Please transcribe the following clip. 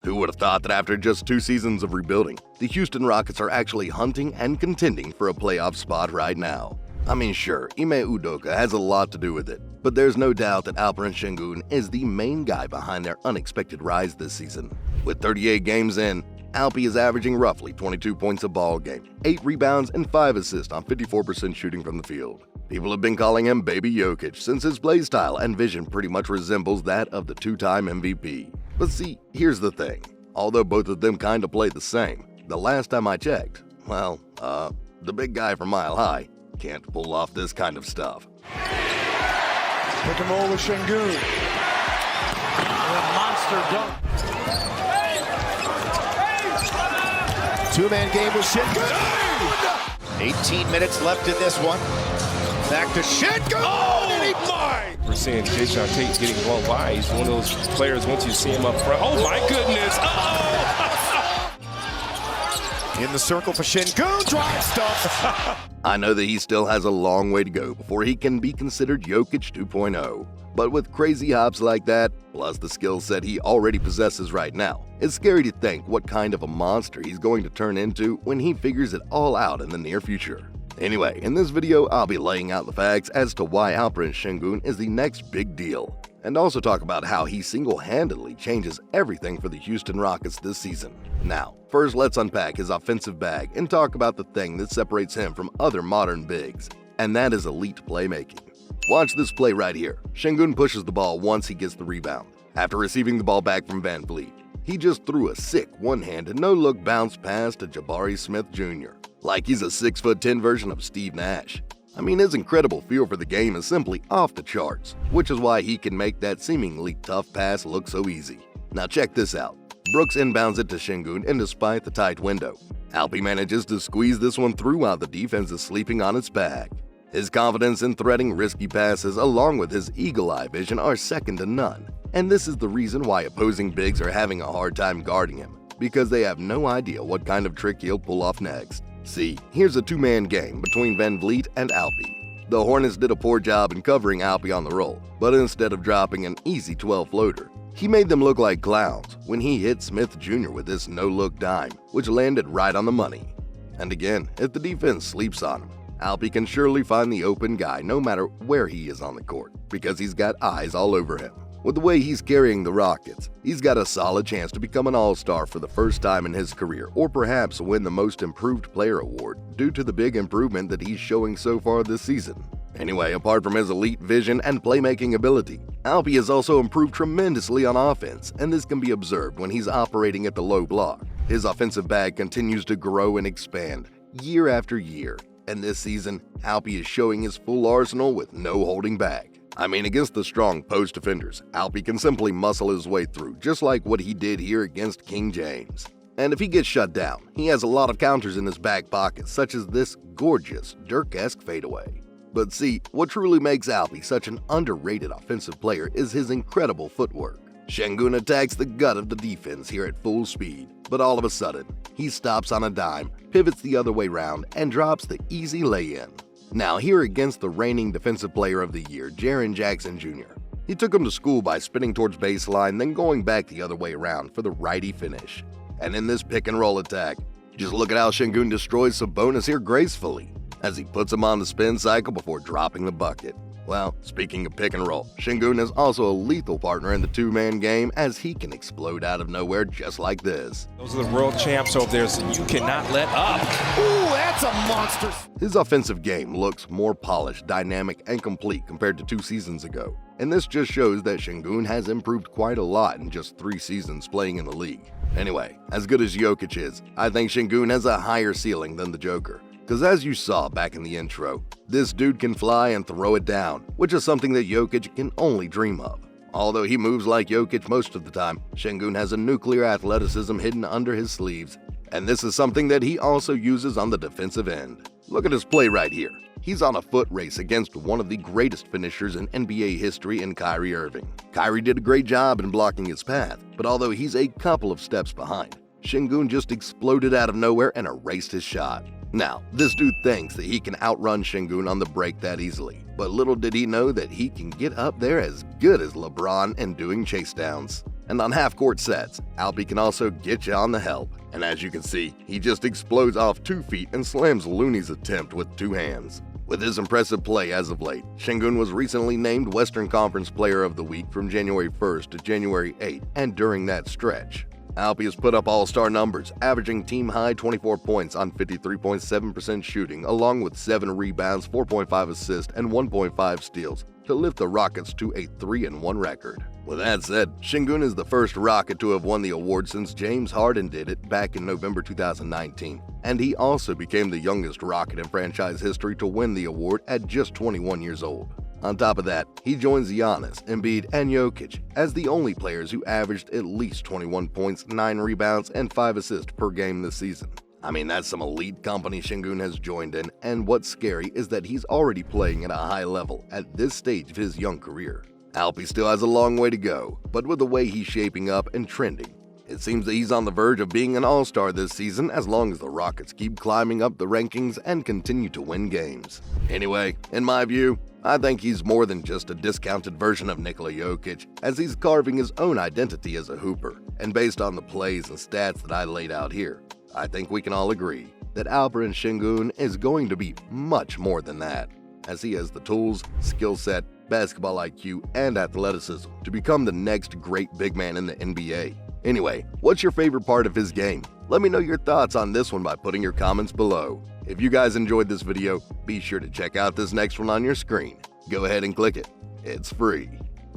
Who would have thought that after just 2 seasons of rebuilding, the Houston Rockets are actually hunting and contending for a playoff spot right now? I mean, sure, Ime Udoka has a lot to do with it, but there's no doubt that Alperen Şengün is the main guy behind their unexpected rise this season. With 38 games in, Alpi is averaging roughly 22 points a ball game, 8 rebounds, and 5 assists on 54% shooting from the field. People have been calling him Baby Jokic since his play style and vision pretty much resembles that of the 2-time MVP. But see, here's the thing. Although both of them kinda play the same, the last time I checked, well, the big guy from Mile High can't pull off this kind of stuff. Pick and roll with Şengün. A monster dunk. 2-man game with Şengün. 18 minutes left in this one. Back to Şengün. Oh, and he we're seeing Jason Tate getting blown by. He's one of those players, once you see him up front, oh my goodness. Oh! In the circle for Şengün, drive stuff. I know that he still has a long way to go before he can be considered Jokic 2.0. But with crazy hops like that, plus the skill set he already possesses right now, it's scary to think what kind of a monster he's going to turn into when he figures it all out in the near future. Anyway, in this video, I'll be laying out the facts as to why Alperen Şengün is the next big deal, and also talk about how he single-handedly changes everything for the Houston Rockets this season. Now, first let's unpack his offensive bag and talk about the thing that separates him from other modern bigs, and that is elite playmaking. Watch this play right here. Şengün pushes the ball once he gets the rebound. After receiving the ball back from VanVleet, he just threw a sick one-handed no-look bounce pass to Jabari Smith Jr., like he's a 6'10" version of Steve Nash. I mean, his incredible feel for the game is simply off the charts, which is why he can make that seemingly tough pass look so easy. Now check this out. Brooks inbounds it to Şengün, and despite the tight window, Alpi manages to squeeze this one through while the defense is sleeping on its back. His confidence in threading risky passes along with his eagle-eye vision are second to none, and this is the reason why opposing bigs are having a hard time guarding him, because they have no idea what kind of trick he'll pull off next. See, here's a 2-man game between VanVleet and Alpi. The Hornets did a poor job in covering Alpi on the roll, but instead of dropping an easy 12 floater, he made them look like clowns when he hit Smith Jr. with this no-look dime, which landed right on the money. And again, if the defense sleeps on him, Alpi can surely find the open guy no matter where he is on the court, because he's got eyes all over him. With the way he's carrying the Rockets, he's got a solid chance to become an all-star for the first time in his career, or perhaps win the Most Improved Player award due to the big improvement that he's showing so far this season. Anyway, apart from his elite vision and playmaking ability, Alpi has also improved tremendously on offense, and this can be observed when he's operating at the low block. His offensive bag continues to grow and expand year after year, and this season, Alpi is showing his full arsenal with no holding back. I mean, against the strong post defenders, Alpi can simply muscle his way through, just like what he did here against King James. And if he gets shut down, he has a lot of counters in his back pocket, such as this gorgeous Dirk-esque fadeaway. But see, what truly makes Alpi such an underrated offensive player is his incredible footwork. Şengün attacks the gut of the defense here at full speed, but all of a sudden, he stops on a dime, pivots the other way round, and drops the easy lay-in. Now here against the reigning Defensive Player of the Year, Jaren Jackson Jr. He took him to school by spinning towards baseline, then going back the other way around for the righty finish. And in this pick-and-roll attack, just look at how Şengün destroys Sabonis here gracefully, as he puts him on the spin cycle before dropping the bucket. Well, speaking of pick and roll, Şengün is also a lethal partner in the 2-man game, as he can explode out of nowhere just like this. Those are the world champs over there, so you cannot let up. Ooh, that's a monster. His offensive game looks more polished, dynamic, and complete compared to 2 seasons ago. And this just shows that Şengün has improved quite a lot in just 3 seasons playing in the league. Anyway, as good as Jokic is, I think Şengün has a higher ceiling than the Joker. Because as you saw back in the intro, this dude can fly and throw it down, which is something that Jokic can only dream of. Although he moves like Jokic most of the time, Şengün has a nuclear athleticism hidden under his sleeves, and this is something that he also uses on the defensive end. Look at his play right here. He's on a foot race against one of the greatest finishers in NBA history in Kyrie Irving. Kyrie did a great job in blocking his path, but although he's a couple of steps behind, Şengün just exploded out of nowhere and erased his shot. Now, this dude thinks that he can outrun Şengün on the break that easily, but little did he know that he can get up there as good as LeBron and doing chase downs. And on half-court sets, Alpy can also get you on the help. And as you can see, he just explodes off 2 feet and slams Looney's attempt with 2 hands. With his impressive play as of late, Şengün was recently named Western Conference Player of the Week from January 1st to January 8th, and during that stretch, Alpy has put up all-star numbers, averaging team-high 24 points on 53.7% shooting, along with 7 rebounds, 4.5 assists, and 1.5 steals to lift the Rockets to a 3-1 record. With that said, Şengün is the first Rocket to have won the award since James Harden did it back in November 2019, and he also became the youngest Rocket in franchise history to win the award at just 21 years old. On top of that, he joins Giannis, Embiid, and Jokic as the only players who averaged at least 21 points, 9 rebounds, and 5 assists per game this season. I mean, that's some elite company Şengün has joined in, and what's scary is that he's already playing at a high level at this stage of his young career. Alpy still has a long way to go, but with the way he's shaping up and trending, it seems that he's on the verge of being an all-star this season as long as the Rockets keep climbing up the rankings and continue to win games. Anyway, in my view, I think he's more than just a discounted version of Nikola Jokic, as he's carving his own identity as a hooper. And based on the plays and stats that I laid out here, I think we can all agree that Alperen Şengün is going to be much more than that, as he has the tools, skill set, basketball IQ, and athleticism to become the next great big man in the NBA. Anyway, what's your favorite part of his game? Let me know your thoughts on this one by putting your comments below. If you guys enjoyed this video, be sure to check out this next one on your screen. Go ahead and click it. It's free.